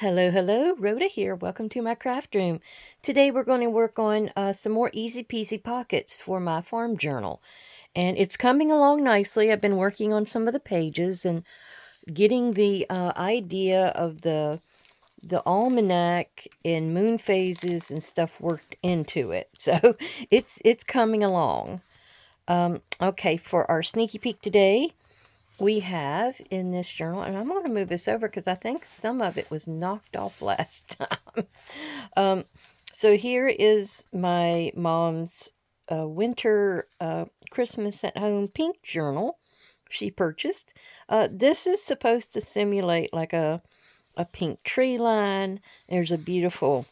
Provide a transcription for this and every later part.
Hello, hello, Rhoda here. Welcome to my craft room. Today we're going to work on some more easy peasy pockets for my farm journal. And it's coming along nicely. I've been working on some of the pages and getting the idea of the almanac and moon phases and stuff worked into it. So it's coming along. Okay, for our sneaky peek today, we have in this journal, and I'm going to move this over because I think some of it was knocked off last time. um, so here is my mom's winter Christmas at home pink journal she purchased. This is supposed to simulate like a pink tree line. There's a beautiful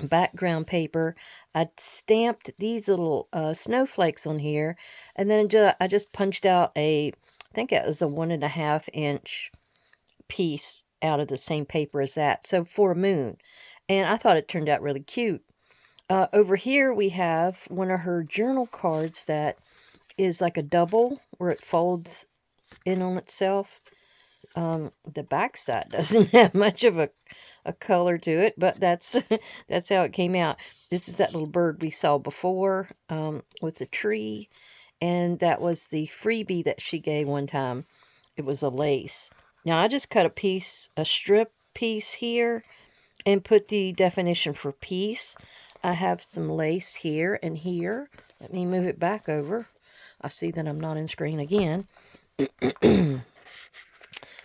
background paper. I stamped these little snowflakes on here, and then I just punched out I think it was a 1.5 inch piece out of the same paper as that. So for a moon, and I thought it turned out really cute. Over here we have one of her journal cards that is like a double where it folds in on itself. The backside doesn't have much of a color to it, but that's that's how it came out. This is that little bird we saw before with the tree, and that was the freebie that she gave one time. It was a lace. Now I just cut a strip piece here, and put the definition for piece. I have some lace here and here. Let me move it back over. I see that I'm not in screen again.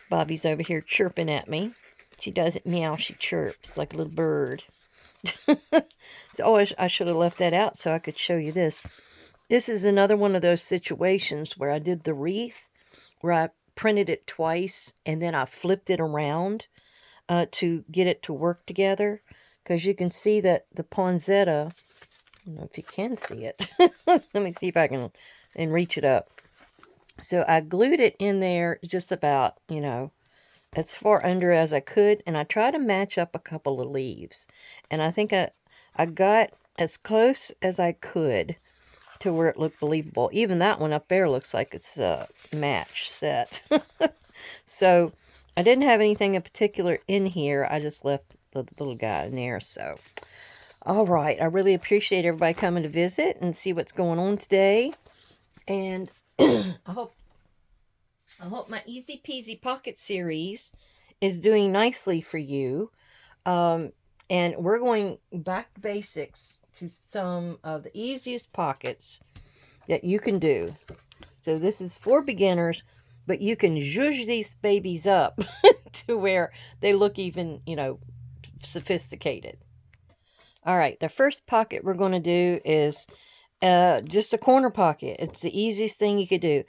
Bobby's over here chirping at me. She doesn't meow, she chirps like a little bird. I should have left that out so I could show you this. This is another one of those situations where I did the wreath, where I printed it twice and then I flipped it around to get it to work together. Because you can see that the poinsettia, I don't know if you can see it. Let me see if I can and reach it up. So I glued it in there just about, as far under as I could, and I tried to match up a couple of leaves. And I think I got as close as I could to where it looked believable. Even that one up there looks like it's a match set. So I didn't have anything in particular in here. I just left the little guy in there. So, all right. I really appreciate everybody coming to visit and see what's going on today. And I hope my Easy Peasy Pocket series is doing nicely for you. And we're going back to basics to some of the easiest pockets that you can do. So this is for beginners, but you can zhuzh these babies up to where they look even, sophisticated. All right, the first pocket we're going to do is just a corner pocket. It's the easiest thing you could do.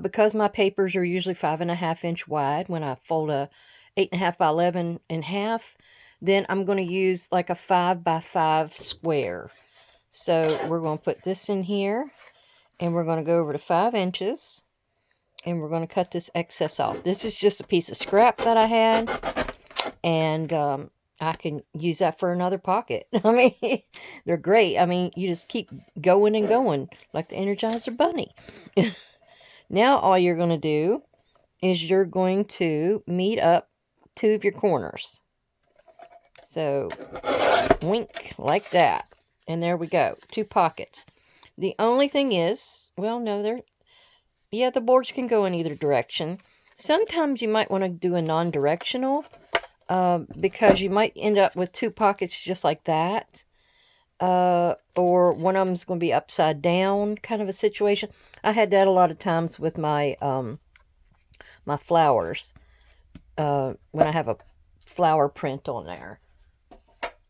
Because my papers are usually 5.5 inch wide when I fold a 8.5 by 11 in half, then I'm going to use like a 5 by 5 square. So we're going to put this in here, and we're going to go over to 5 inches, and we're going to cut this excess off. This is just a piece of scrap that I had, and I can use that for another pocket. I mean, they're great. I mean, you just keep going and going like the Energizer Bunny. Now all you're going to do is you're going to meet up two of your corners. So, wink, like that. And there we go. Two pockets. The only thing is, well, no, the boards can go in either direction. Sometimes you might want to do a non-directional because you might end up with two pockets just like that. Or one of them's going to be upside down kind of a situation. I had that a lot of times with my my flowers when I have a flower print on there.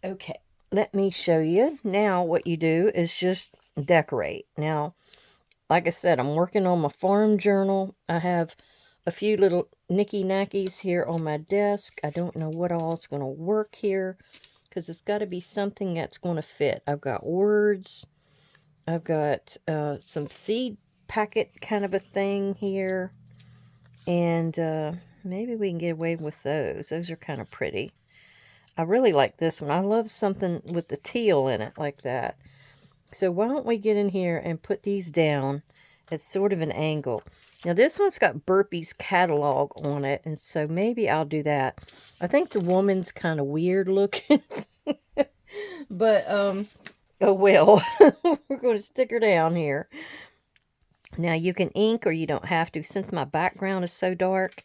Okay, let me show you. Now what you do is just decorate. Now, like I said, I'm working on my farm journal. I have a few little knicky-knackies here on my desk. I don't know what all is going to work here, because it's got to be something that's going to fit. I've got words. I've got some seed packet kind of a thing here. And maybe we can get away with those. Those are kind of pretty. I really like this one. I love something with the teal in it like that. So why don't we get in here and put these down. It's sort of an angle. Now this one's got Burpee's catalog on it, and so maybe I'll do that. I think the woman's kind of weird looking. But, oh well. We're going to stick her down here. Now you can ink or you don't have to. Since my background is so dark,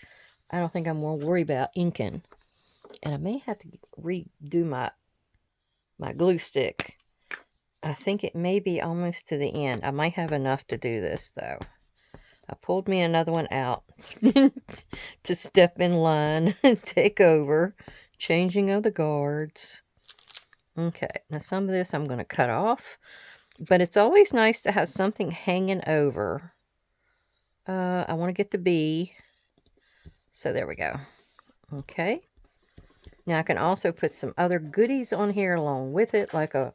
I don't think I'm going to worry about inking. And I may have to redo my glue stick. I think it may be almost to the end. I might have enough to do this, though. I pulled me another one out to step in line and take over. Changing of the guards. Okay, now some of this I'm going to cut off. But it's always nice to have something hanging over. I want to get the bee. So there we go. Okay. Now I can also put some other goodies on here along with it, like a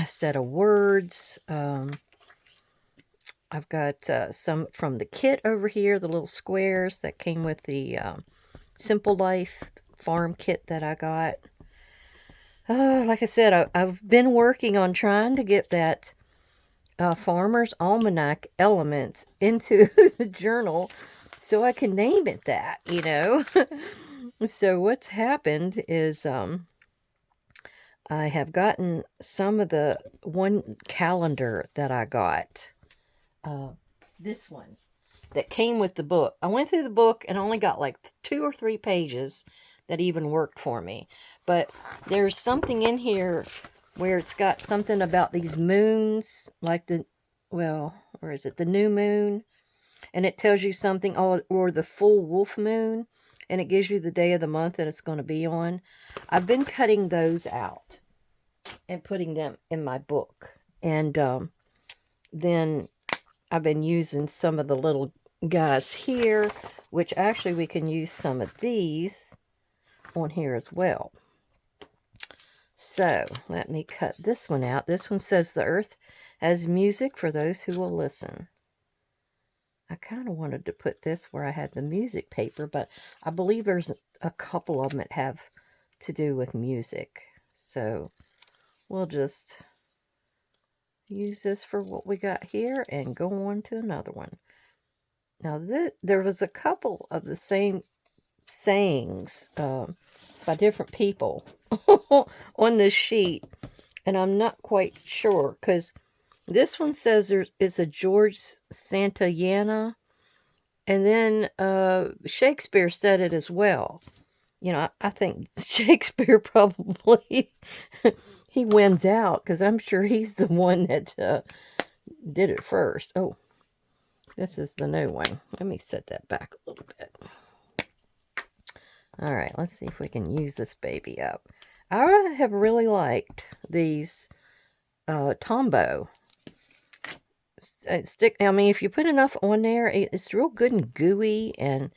set of words. I've got some from the kit over here, the little squares that came with the Simple Life farm kit that I got. Like I said, I've been working on trying to get that Farmer's Almanac Elements into the journal so I can name it that, you know. So what's happened is I have gotten some of the one calendar that I got. This one that came with the book. I went through the book and only got like 2 or 3 pages that even worked for me. But there's something in here where it's got something about these moons, like the, well, where is it? The new moon. And it tells you something, or the full wolf moon. And it gives you the day of the month that it's going to be on. I've been cutting those out and putting them in my book. And then I've been using some of the little guys here, which actually we can use some of these on here as well. So let me cut this one out. This one says the earth has music for those who will listen. I kind of wanted to put this where I had the music paper, but I believe there's a couple of them that have to do with music. So we'll just use this for what we got here and go on to another one. Now, there was a couple of the same sayings by different people on this sheet, and I'm not quite sure, because this one says there is a George Santayana, and then Shakespeare said it as well. You know, I think Shakespeare probably, he wins out, because I'm sure he's the one that did it first. Oh, this is the new one. Let me set that back a little bit. All right, let's see if we can use this baby up. I have really liked these Tombow stick. I mean, if you put enough on there, it's real good and gooey, and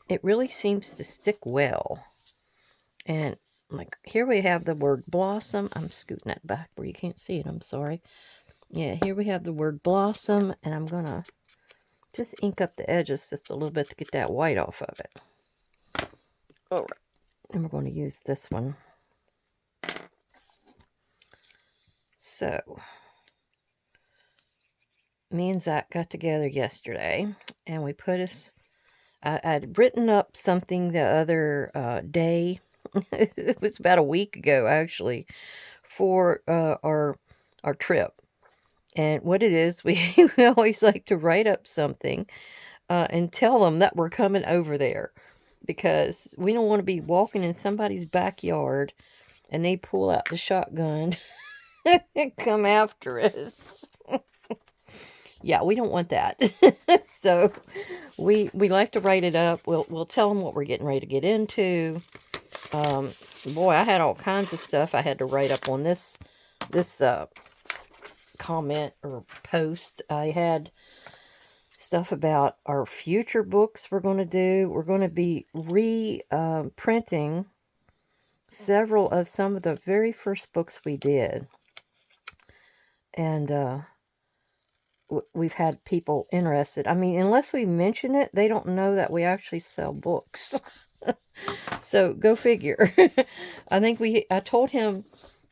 it really seems to stick well. And like here we have the word blossom. I'm scooting that back where you can't see it. I'm sorry. Yeah, here we have the word blossom, and I'm gonna just ink up the edges just a little bit to get that white off of it. All right, and we're going to use this one. So, me and Zach got together yesterday, and we put us, I'd written up something the other day, it was about a week ago, actually, for our trip. And what it is, we always like to write up something and tell them that we're coming over there, because we don't want to be walking in somebody's backyard and they pull out the shotgun and come after us. Yeah, we don't want that. So we like to write it up. We'll tell them what we're getting ready to get into. Boy, I had all kinds of stuff I had to write up on this comment or post. I had stuff about our future books we're going to do. We're going to be reprinting several of some of the very first books we did. And we've had people interested. I mean, unless we mention it, they don't know that we actually sell books. So go figure. I told him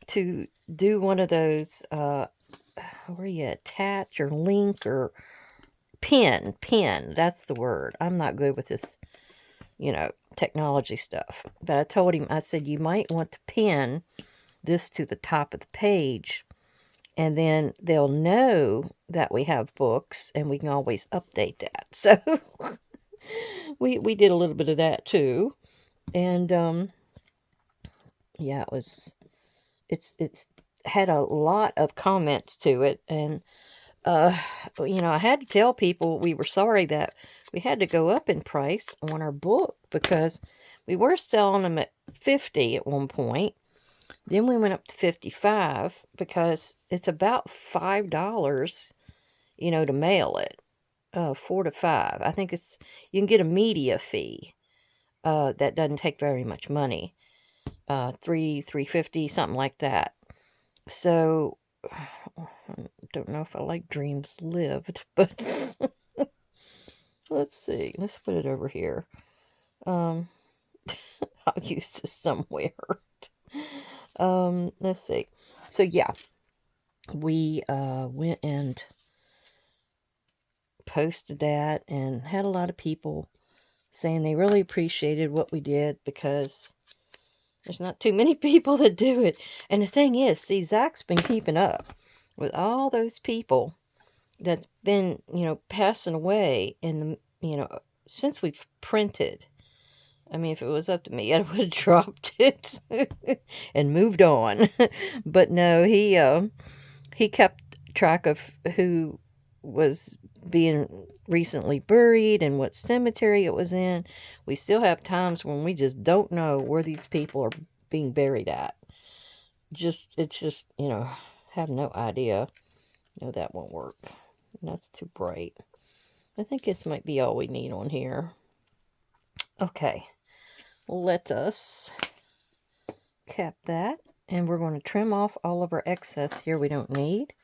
to do one of those where you attach or link or pin. That's the word. I'm not good with this, technology stuff. But I told him, I said, you might want to pin this to the top of the page, and then they'll know that we have books, and we can always update that. So we did a little bit of that too. And yeah, it's had a lot of comments to it. And I had to tell people we were sorry that we had to go up in price on our book, because we were selling them at 50 at one point. Then we went up to 55 because it's about $5, to mail it. 4 to 5. I think you can get a media fee. That doesn't take very much money. $3.50, something like that. So I don't know if I like Dreams Lived, but let's see. Let's put it over here. I'll use this somewhere. Let's see. So yeah, we went and posted that, and had a lot of people saying they really appreciated what we did, because there's not too many people that do it. And the thing is, see, Zach's been keeping up with all those people that's been, passing away in the, since we've printed. I mean, if it was up to me, I would have dropped it and moved on. But no, he kept track of who was being recently buried and what cemetery it was in. We still have times when we just don't know where these people are being buried at. It's just, have no idea. No, that won't work. That's too bright. I think this might be all we need on here. Okay. Let us cap that. And we're going to trim off all of our excess here we don't need.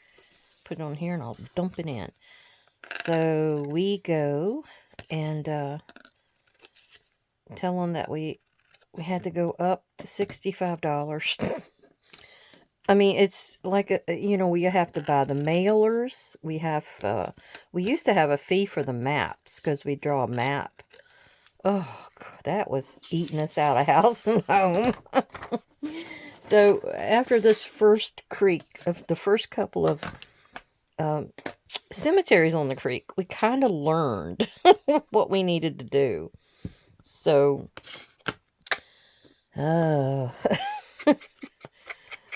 Put it on here and I'll dump it in. So we go and tell them that we had to go up to $65. I mean, it's like, we have to buy the mailers. We used to have a fee for the maps, because we draw a map. Oh, God, that was eating us out of house and home. So after this first creek, of the first couple of cemeteries on the creek, we kind of learned what we needed to do. So, and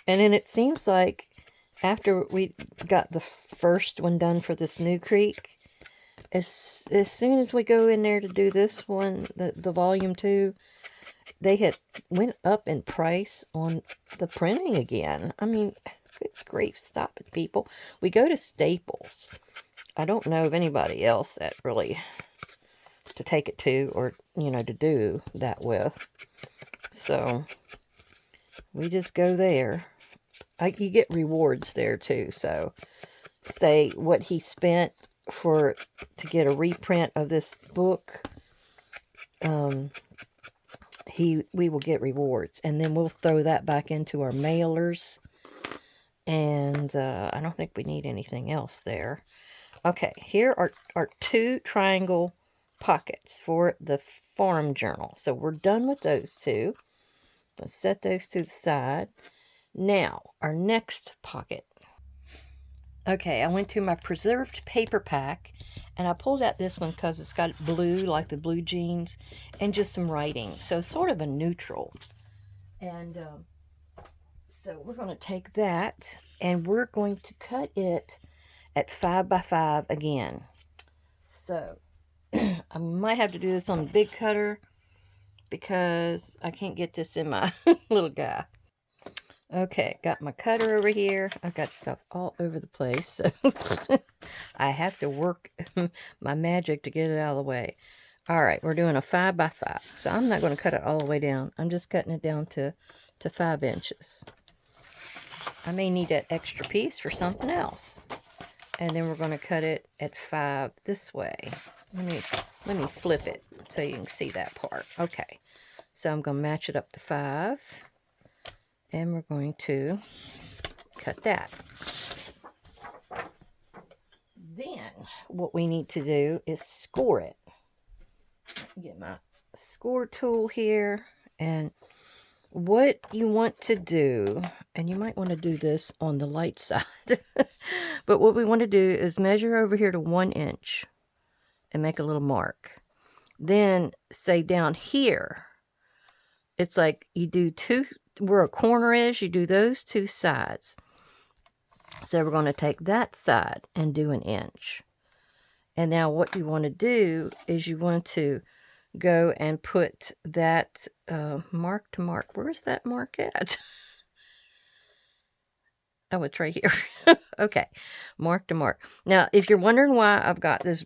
then it seems like after we got the first one done for this new creek, as soon as we go in there to do this one, the volume 2, they had went up in price on the printing again. I mean, good grief, stop it, people. We go to Staples. I don't know of anybody else that really to take it to, or, to do that with. So we just go there. You get rewards there too. So say what he spent to get a reprint of this book, we will get rewards, and then we'll throw that back into our mailers. And I don't think we need anything else there. Okay, here are 2 triangle pockets for the farm journal. So we're done with those 2. Let's set those to the side. Now, our next pocket. Okay, I went to my preserved paper pack, and I pulled out this one because it's got blue, like the blue jeans, and just some writing. So sort of a neutral. And so we're going to take that, and we're going to cut it at 5 by 5 again. So I might have to do this on the big cutter, because I can't get this in my little guy. Okay, got my cutter over here. I've got stuff all over the place, so I have to work my magic to get it out of the way. All right, we're doing a 5 by 5, so I'm not going to cut it all the way down. I'm just cutting it down to 5 inches. I may need that extra piece for something else. And then we're going to cut it at 5 this way. Let me flip it so you can see that part. Okay, so I'm going to match it up to 5. And we're going to cut that. Then what we need to do is score it. Get my score tool here, and what you want to do, and you might want to do this on the light side, but what we want to do is measure over here to 1 inch and make a little mark. Then say down here, it's like you do two, where a corner is, you do those 2 sides. So we're going to take that side and do 1 inch. And now what you want to do is you want to go and put that mark to mark. Where's that mark at? Oh, it's right here. Okay, mark to mark. Now, if you're wondering why I've got this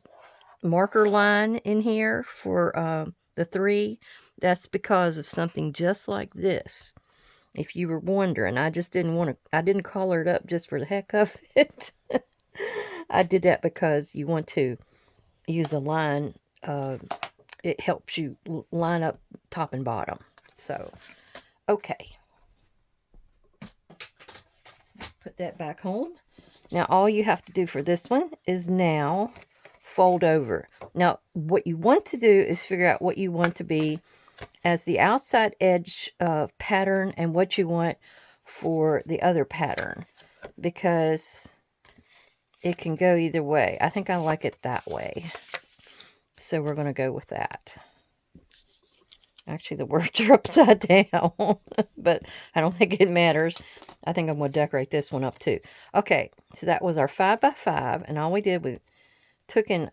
marker line in here for the 3, that's because of something just like this. If you were wondering, I just didn't want to, I didn't color it up just for the heck of it. I did that because you want to use a line. It helps you line up top and bottom. So, okay. Put that back home. Now, all you have to do for this one is now fold over. Now, what you want to do is figure out what you want to be as the outside edge pattern and what you want for the other pattern, because it can go either way. I think I like it that way. So we're going to go with that. Actually, the words are upside down, but I don't think it matters. I think I'm going to decorate this one up too. Okay, so that was our 5x5, and all we did was took and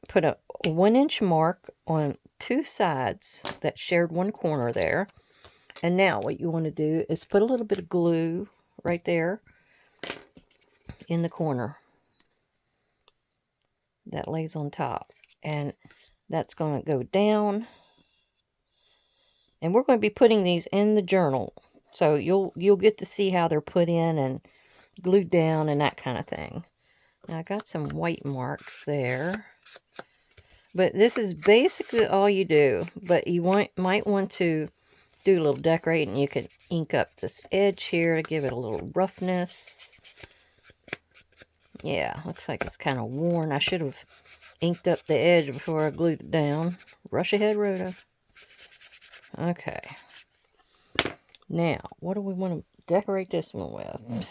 put a 1 inch mark on 2 sides that shared 1 corner there. And now what you want to do is put a little bit of glue right there in the corner that lays on top, and that's going to go down. And we're going to be putting these in the journal, so you'll get to see how they're put in and glued down and that kind of thing. Now I got some white marks there, but this is basically all you do. But you might want to do a little decorating. You could ink up this edge here to give it a little roughness. Yeah, looks like it's kind of worn. I should have inked up the edge before I glued it down. Rush ahead, Rhoda. Okay. Now, what do we want to decorate this one with?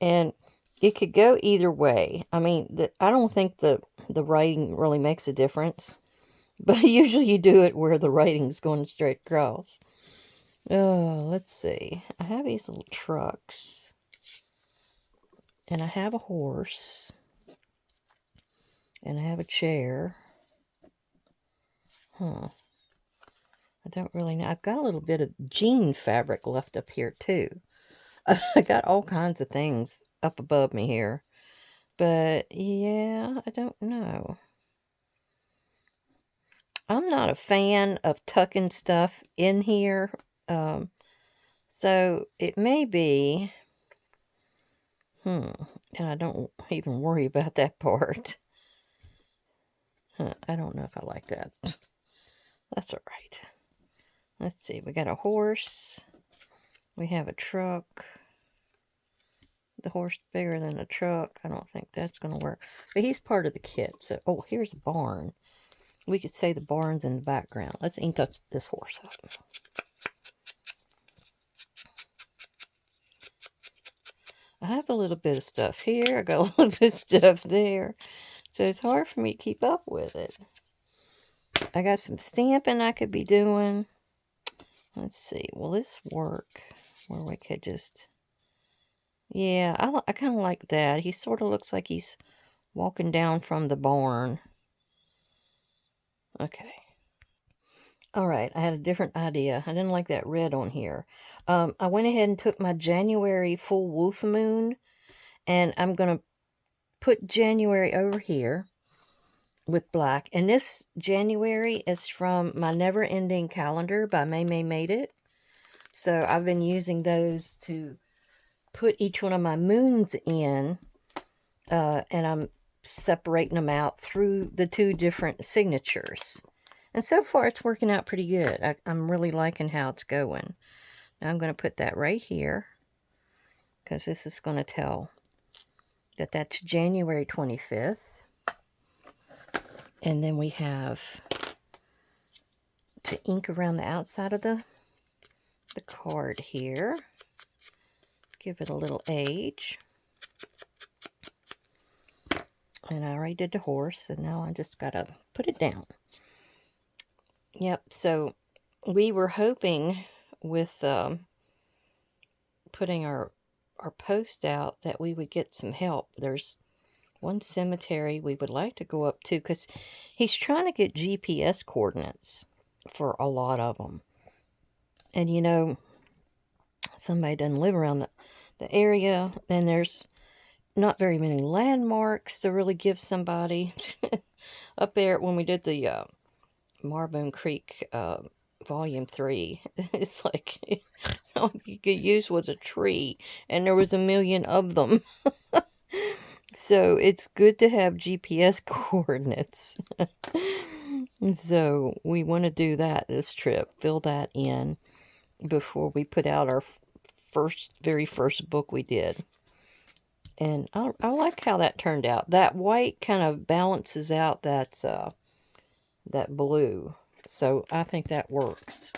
And it could go either way. I mean, I don't think the writing really makes a difference. But usually you do it where the writing's going straight across. Oh, let's see. I have these little trucks. And I have a horse. And I have a chair. Huh. I don't really know. I've got a little bit of jean fabric left up here, too. I got all kinds of things up above me here. But, yeah, I don't know. I'm not a fan of tucking stuff in here. So, it may be... And I don't even worry about that part. I don't know if I like that. That's all right. Let's see. We got a horse. We have a truck. The horse bigger than the truck. I don't think that's going to work. But he's part of the kit. So, oh, here's a barn. We could say the barn's in the background. Let's ink up this horse up. I have a little bit of stuff here. I got a little bit of stuff there. So it's hard for me to keep up with it. I got some stamping I could be doing. Let's see. Will this work? Where we could just... Yeah, I kind of like that. He sort of looks like he's walking down from the barn. Okay. All right, I had a different idea. I didn't like that red on here. I went ahead and took my January full wolf moon, and I'm going to put January over here with black. And this January is from my Never Ending Calendar by May Made It. So I've been using those to put each one of my moons in, and I'm separating them out through the 2 different signatures. And so far, it's working out pretty good. I'm really liking how it's going. Now, I'm going to put that right here, because this is going to tell that's January 25th. And then we have to ink around the outside of the card here. Give it a little age. And I already did the horse, and now I just gotta put it down. Yep, so we were hoping with putting our post out that we would get some help. There's one cemetery we would like to go up to because he's trying to get GPS coordinates for a lot of them. And you know, somebody doesn't live around the area, and there's not very many landmarks to really give somebody. Up there when we did the Marboon Creek Volume 3, it's like all you could use was a tree, and there was a million of them. So it's good to have GPS coordinates. So we want to do that this trip, fill that in before we put out our very first book we did. And I like how that turned out. That white kind of balances out that blue. So I think that works.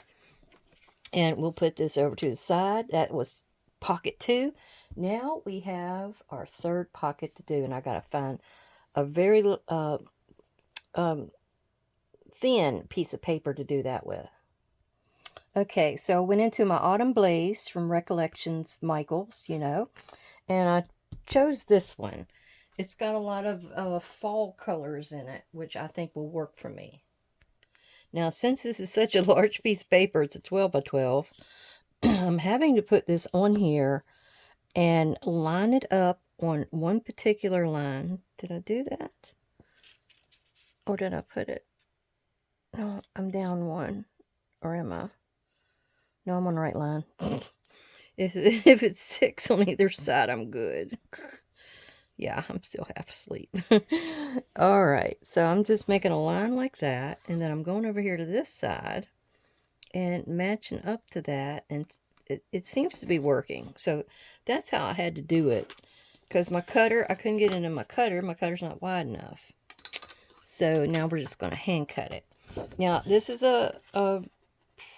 And we'll put this over to the side. That was pocket 2. Now we have our third pocket to do. And I got to find a very thin piece of paper to do that with. Okay, so I went into my Autumn Blaze from Recollections Michaels, you know. And I chose this one. It's got a lot of fall colors in it, which I think will work for me. Now, since this is such a large piece of paper, it's a 12 by 12, I'm having to put this on here and line it up on one particular line. Did I do that? Or did I put it? No, I'm down one. Or am I? No, I'm on the right line. If it's 6 on either side, I'm good. Yeah, I'm still half asleep. All right, so I'm just making a line like that, and then I'm going over here to this side and matching up to that, and it seems to be working. So that's how I had to do it, because my cutter, I couldn't get into my cutter. My cutter's not wide enough. So now we're just going to hand cut it. Now, this is a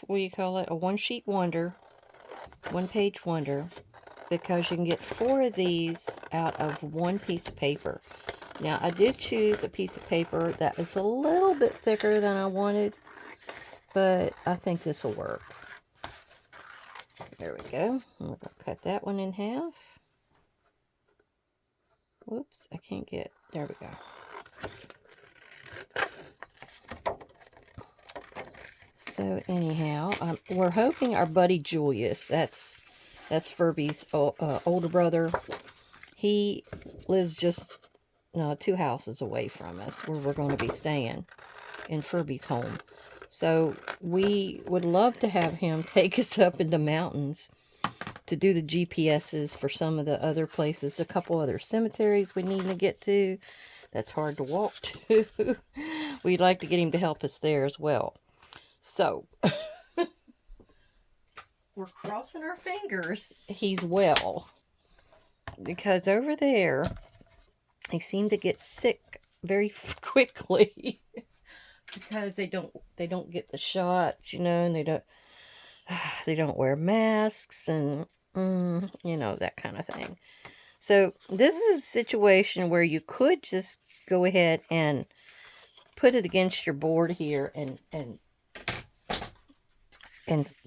what do you call it? A one-sheet wonder, one-page wonder, because you can get 4 of these out of one piece of paper. Now, I did choose a piece of paper that is a little bit thicker than I wanted, but I think this will work. There we go. I'm going to cut that one in half. Whoops, I can't get... There we go. So, anyhow, we're hoping our buddy Julius, that's Furby's older brother. He lives just 2 houses away from us, where we're going to be staying in Furby's home. So we would love to have him take us up in the mountains to do the GPSs for some of the other places, a couple other cemeteries we need to get to. That's hard to walk to. We'd like to get him to help us there as well. So we're crossing our fingers he's well, because over there they seem to get sick very quickly because they don't get the shots, you know, and they don't wear masks, and you know, that kind of thing. So this is a situation where you could just go ahead and put it against your board here and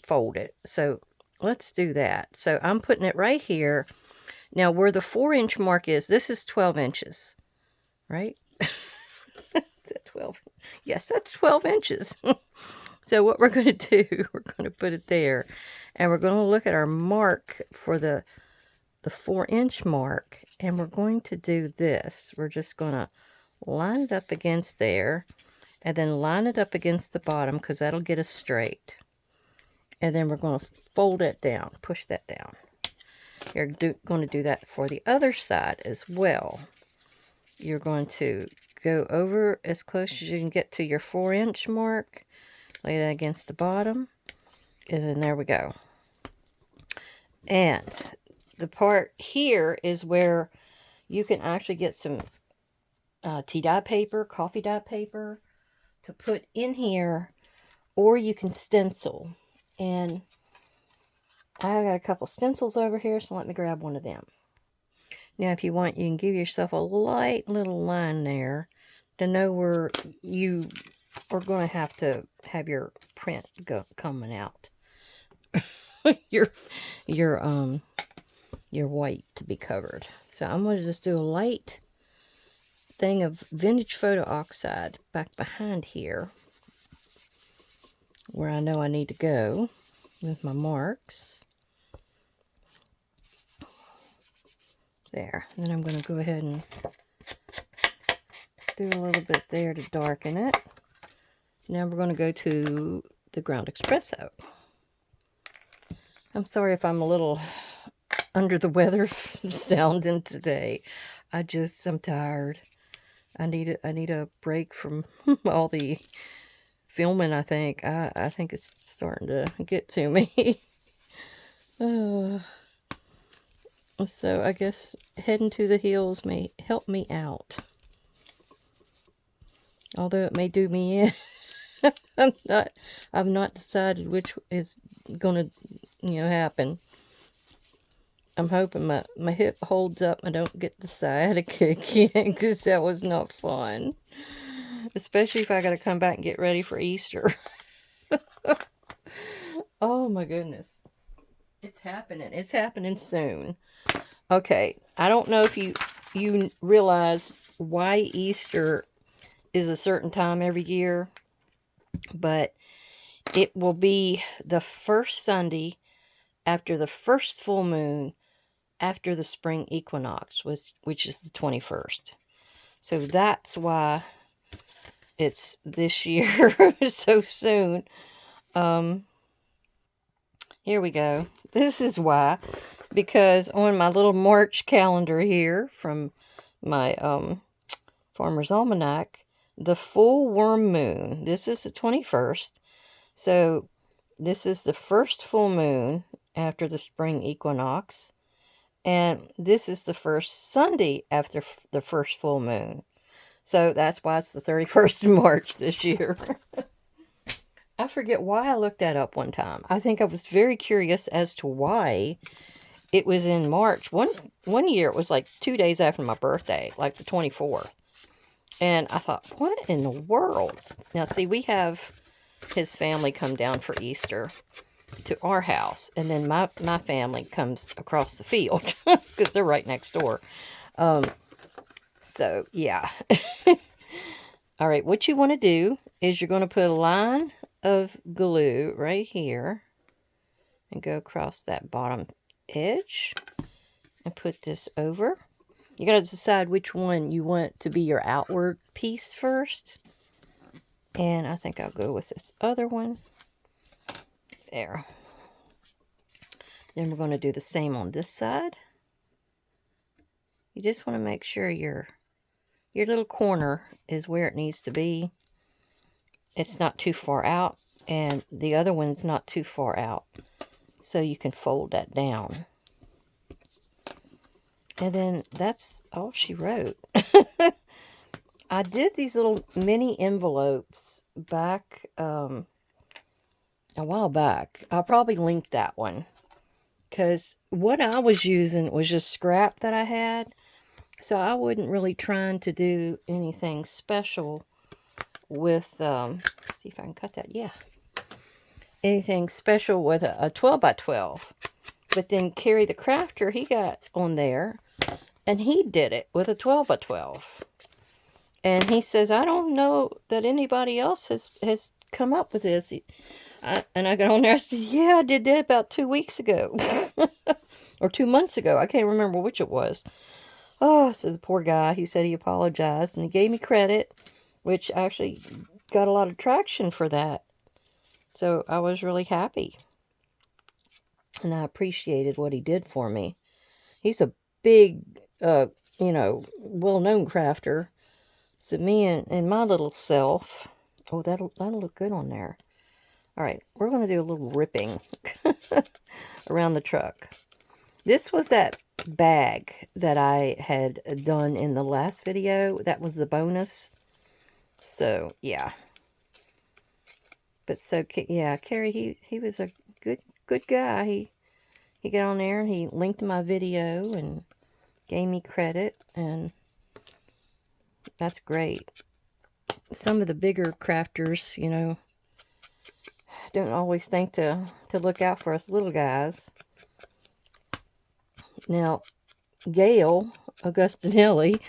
fold it. So let's do that. So I'm putting it right here. Now, where the 4-inch mark is, this is 12 inches, right? Is that 12? Yes, that's 12 inches. So what we're going to do, we're going to put it there, and we're going to look at our mark for the 4-inch mark, and we're going to do this. We're just going to line it up against there, and then line it up against the bottom, because that'll get us straight. And then we're going to fold it down, push that down. You're going to do that for the other side as well. You're going to go over as close as you can get to your 4-inch mark. Lay that against the bottom. And then there we go. And the part here is where you can actually get some tea dye paper, coffee dye paper to put in here, or you can stencil. And I've got a couple stencils over here, so let me grab one of them. Now, if you want, you can give yourself a light little line there to know where you are going to have your print coming out. your white to be covered. So I'm going to just do a light thing of vintage photo oxide back behind here, where I know I need to go with my marks. There. And then I'm going to go ahead and do a little bit there to darken it. Now we're going to go to the ground espresso. I'm sorry if I'm a little under the weather sounding today. I'm tired. I need a break from all the filming. I think it's starting to get to me. So I guess heading to the hills may help me out. Although it may do me in. I've not decided which is gonna, happen. I'm hoping my hip holds up and I don't get the sciatica again, because that was not fun. Especially if I gotta come back and get ready for Easter. Oh my goodness. It's happening. It's happening soon. Okay, I don't know if you realize why Easter is a certain time every year, but it will be the first Sunday after the first full moon after the spring equinox, which is the 21st. So that's why it's this year so soon. Here we go. This is why. Because on my little March calendar here from my Farmer's Almanac, the full worm moon, this is the 21st. So this is the first full moon after the spring equinox. And this is the first Sunday after the first full moon. So that's why it's the 31st of March this year. I forget why I looked that up one time. I think I was very curious as to why it was in March. One year it was like 2 days after my birthday, like the 24th. And I thought, what in the world? Now, see, we have his family come down for Easter to our house. And then my family comes across the field because they're right next door. So, yeah. All right, what you want to do is you're going to put a line of glue right here and go across that bottom edge and put this over. You got to decide which one you want to be your outward piece first. And I think I'll go with this other one. There. Then we're going to do the same on this side. You just want to make sure your little corner is where it needs to be. It's not too far out, and the other one's not too far out. So you can fold that down. And then that's all she wrote. I did these little mini envelopes back a while back. I'll probably link that one. Because what I was using was just scrap that I had. So I wasn't really trying to do anything special with, see if I can cut that, yeah. Anything special with a 12 by 12. But then Carrie the Crafter, he got on there, and he did it with a 12 by 12. And he says, I don't know that anybody else has come up with this. And I got on there, I said, yeah, I did that about 2 weeks ago. Or 2 months ago. I can't remember which it was. Oh, so the poor guy, he said he apologized, and he gave me credit, which actually got a lot of traction for that. So I was really happy. And I appreciated what he did for me. He's a big, well-known crafter. So me and my little self, oh, that'll look good on there. All right, we're going to do a little ripping around the truck. This was that bag that I had done in the last video. That was the bonus. So, yeah. But so, yeah, Carrie, he was a good guy. He got on there and he linked my video and gave me credit, and that's great. Some of the bigger crafters, you know, don't always think to look out for us little guys. Now, Gail Augustinelli,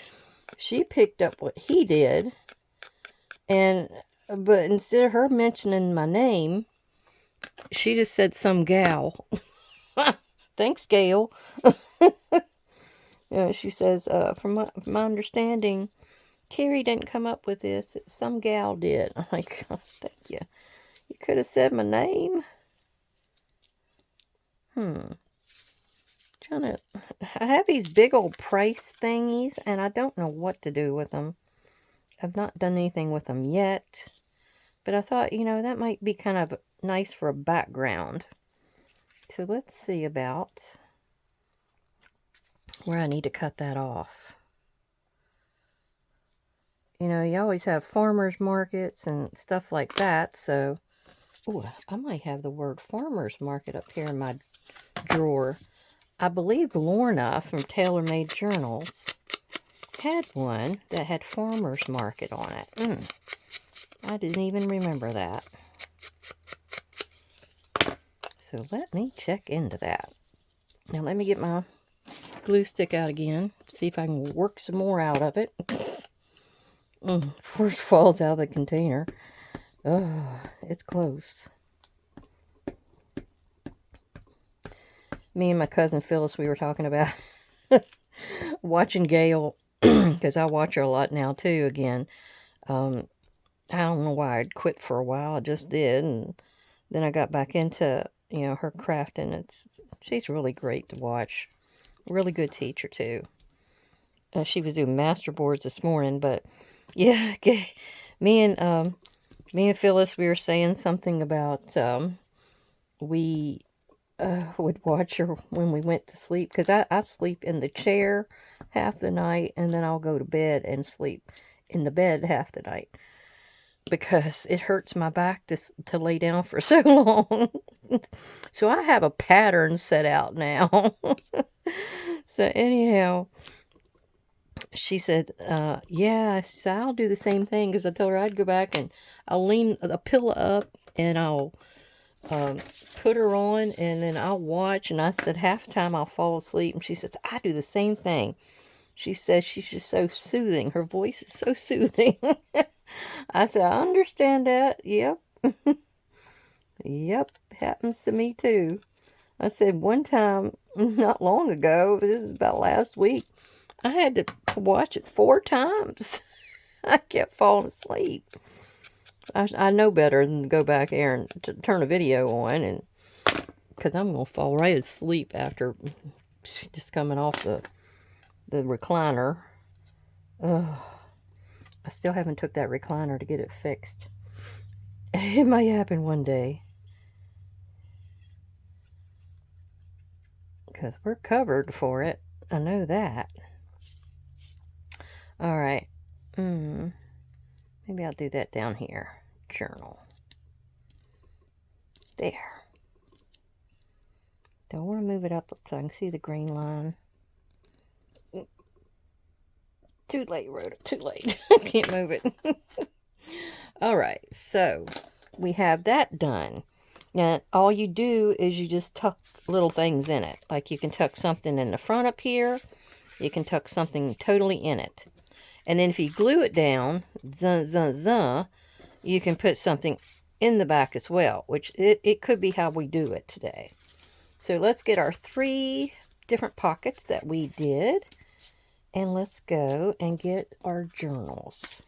she picked up what he did, but instead of her mentioning my name, she just said some gal. Thanks, Gail. You know, she says, from my understanding, Carrie didn't come up with this. Some gal did. I'm like, oh, thank you. You could have said my name. I have these big old price thingies, and I don't know what to do with them. I've not done anything with them yet. But I thought, you know, that might be kind of nice for a background. So let's see about where I need to cut that off. You know, you always have farmers markets and stuff like that, so... Ooh, I might have the word farmers market up here in my drawer. I believe Lorna from Tailor Made Journals had one that had farmers market on it. I didn't even remember that. So let me check into that. Now let me get my glue stick out again. See if I can work some more out of it. First falls out of the container. Oh, it's close. Me and my cousin Phyllis, we were talking about watching Gail, because I watch her a lot now too again. I don't know why I'd quit for a while. I just did, and then I got back into, you know, her craft, and she's really great to watch. Really good teacher too. She was doing master boards this morning, but yeah, me and Phyllis, we were saying something about we would watch her when we went to sleep, because I sleep in the chair half the night, and then I'll go to bed and sleep in the bed half the night, because it hurts my back to lay down for so long. So I have a pattern set out now. So anyhow, she said, yeah, she said, I'll do the same thing, because I told her I'd go back and I'll lean a pillow up and I'll put her on, and then I'll watch. And I said, half the time I'll fall asleep. And she says, I do the same thing. She says she's just so soothing. Her voice is so soothing. I said, I understand that. Yep. Yep. Happens to me too. I said one time, not long ago, this is about last week, I had to watch it 4 times. I kept falling asleep. I know better than to go back there and to turn a video on, and because I'm going to fall right asleep after just coming off the recliner. I still haven't took that recliner to get it fixed. It might happen one day, because we're covered for it. I know that. All right. Maybe I'll do that down here. Journal. There. Don't want to move it up so I can see the green line. Too late, Rhoda. Too late. Can't move it. All right. So we have that done. Now, all you do is you just tuck little things in it. Like you can tuck something in the front up here. You can tuck something totally in it. And then if you glue it down, you can put something in the back as well, which it could be how we do it today. So let's get our 3 different pockets that we did, and let's go and get our journals.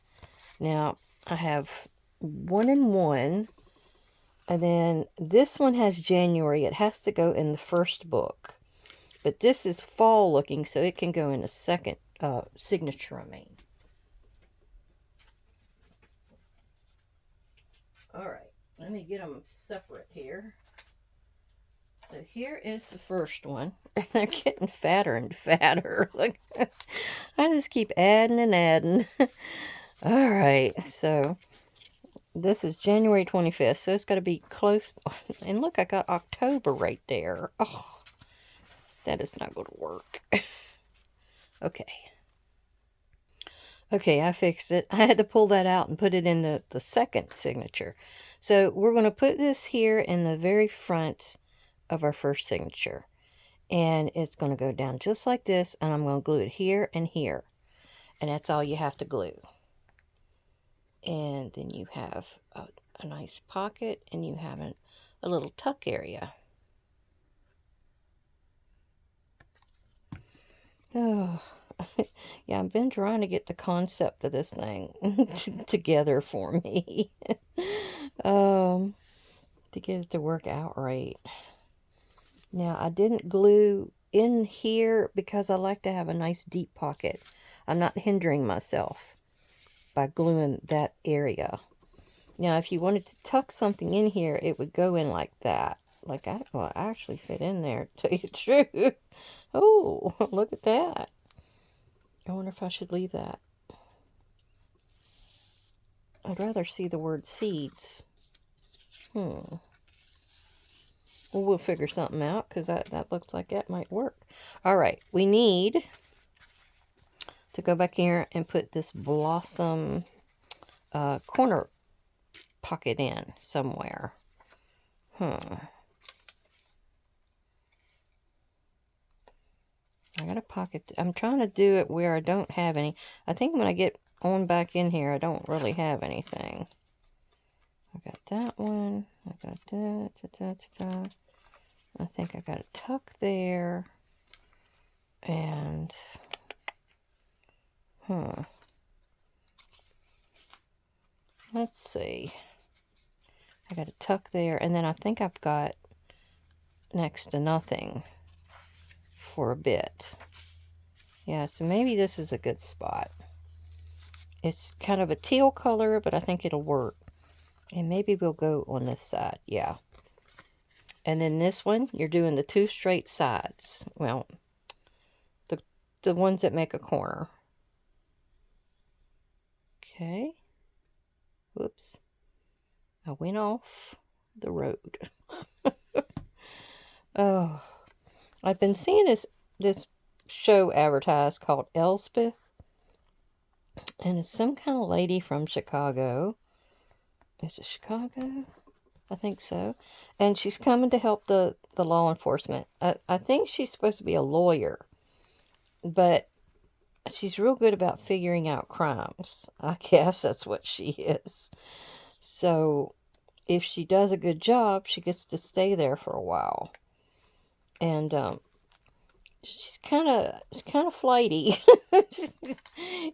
Now, I have 1 and 1, and then this one has January. It has to go in the first book, but this is fall looking, so it can go in the second signature, I mean. All right, let me get them separate here. So here is the first one. They're getting fatter and fatter. Look, I just keep adding and adding. All right, so this is January 25th, so it's got to be close. And look, I got October right there. Oh, that is not going to work. Okay. Okay, I fixed it. I had to pull that out and put it in the second signature. So we're going to put this here in the very front of our first signature. And it's going to go down just like this. And I'm going to glue it here and here. And that's all you have to glue. And then you have a nice pocket. And you have a little tuck area. Oh, yeah, I've been trying to get the concept of this thing together for me. To get it to work out right. Now, I didn't glue in here because I like to have a nice deep pocket. I'm not hindering myself by gluing that area. Now, if you wanted to tuck something in here, it would go in like that. Like, well, I actually fit in there, to tell you the truth. Oh, look at that. I wonder if I should leave that. I'd rather see the word seeds. Well, we'll figure something out because that looks like that might work. All right, we need to go back here and put this blossom corner pocket in somewhere. I got a pocket. I'm trying to do it where I don't have any. I think when I get on back in here, I don't really have anything. I got that one. I got that. I think I got a tuck there. And, let's see. I got a tuck there. And then I think I've got next to nothing for a bit. Yeah, so maybe this is a good spot. It's kind of a teal color, but I think it'll work. And maybe we'll go on this side. Yeah. And then this one, you're doing the 2 straight sides. Well, the ones that make a corner. Okay. Whoops. I went off the road. Oh. I've been seeing this show advertised called Elspeth. And it's some kind of lady from Chicago. Is it Chicago? I think so. And she's coming to help the law enforcement. I think she's supposed to be a lawyer. But she's real good about figuring out crimes. I guess that's what she is. So if she does a good job, she gets to stay there for a while. And she's kind of flighty.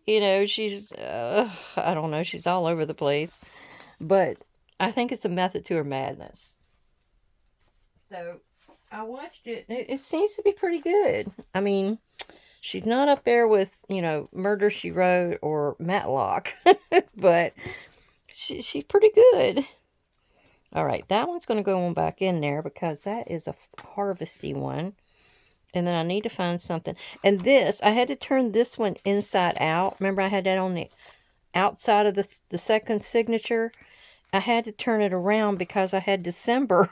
You know, she's I don't know, she's all over the place. But I think it's a method to her madness. So I watched it. It seems to be pretty good. I mean, she's not up there with, you know, Murder, She Wrote or Matlock. But she's pretty good. All right, that one's going to go on back in there because that is a harvesty one. And then I need to find something. And this, I had to turn this one inside out. Remember I had that on the outside of the second signature? I had to turn it around because I had December.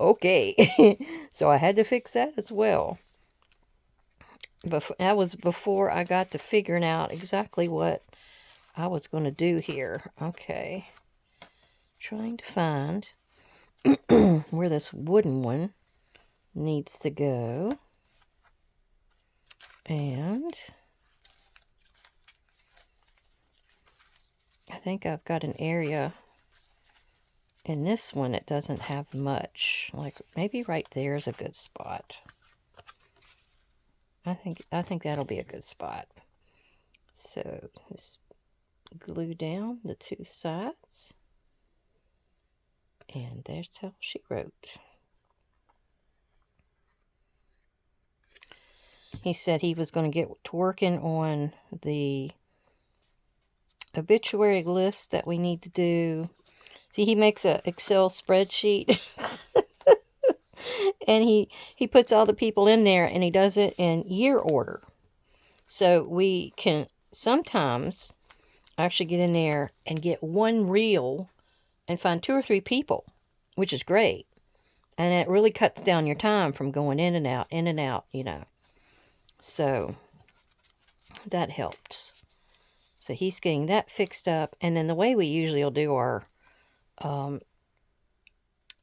Okay. So I had to fix that as well. But that was before I got to figuring out exactly what I was going to do here. Okay. Trying to find where this wooden one needs to go. And I think I've got an area in this one that doesn't have much. Like maybe right there is a good spot. I think that'll be a good spot. So just glue down the 2 sides. And that's how she wrote. He said he was going to get to working on the obituary list that we need to do. See, he makes an Excel spreadsheet. And he puts all the people in there, and he does it in year order. So we can sometimes actually get in there and get one reel and find 2 or 3 people, which is great. And it really cuts down your time from going in and out, you know. So that helps. So he's getting that fixed up. And then the way we usually will do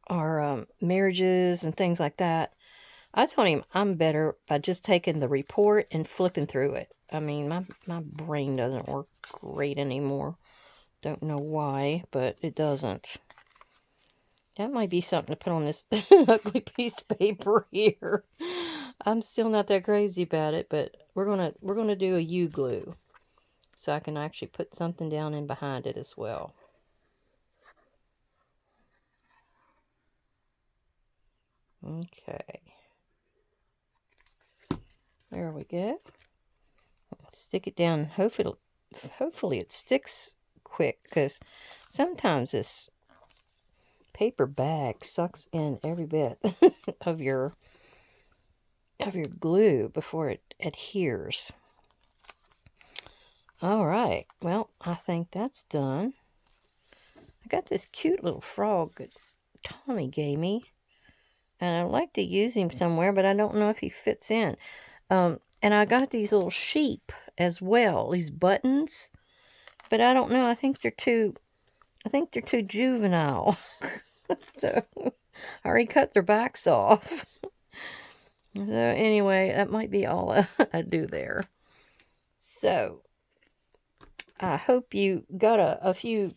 our marriages and things like that, I told him I'm better by just taking the report and flipping through it. I mean, my brain doesn't work great anymore. Don't know why, but it doesn't. That might be something to put on this ugly piece of paper here. I'm still not that crazy about it, but we're gonna do a U glue, so I can actually put something down in behind it as well. Okay. There we go. Stick it down. Hopefully it sticks quick, because sometimes this paper bag sucks in every bit of your glue before it adheres. All right. Well, I think that's done. I got this cute little frog that Tommy gave me, and I'd like to use him somewhere, but I don't know if he fits in. And I got these little sheep as well, these buttons, but I don't know. I think they're too juvenile. So I already cut their backs off. So anyway, that might be all I do there. So I hope you got a few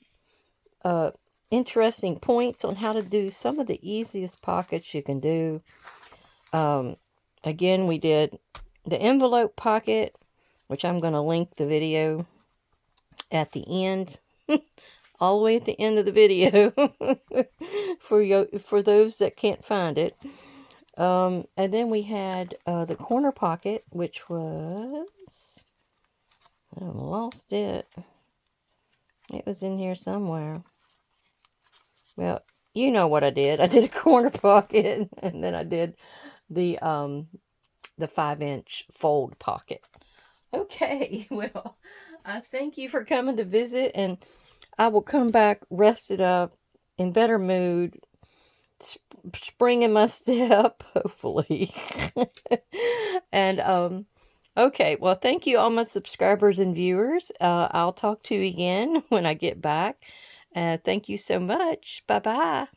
interesting points on how to do some of the easiest pockets you can do. Again, we did the envelope pocket, which I'm going to link the video at the end, all the way at the end of the video for those that can't find it. And then we had the corner pocket, which was, I lost it. It was in here somewhere. Well, you know what I did. I did a corner pocket, and then I did the 5-inch fold pocket. Okay, well, I thank you for coming to visit, and I will come back rested up, in better mood, spring in my step, hopefully. And, okay, well, thank you, all my subscribers and viewers. I'll talk to you again when I get back. Thank you so much. Bye-bye.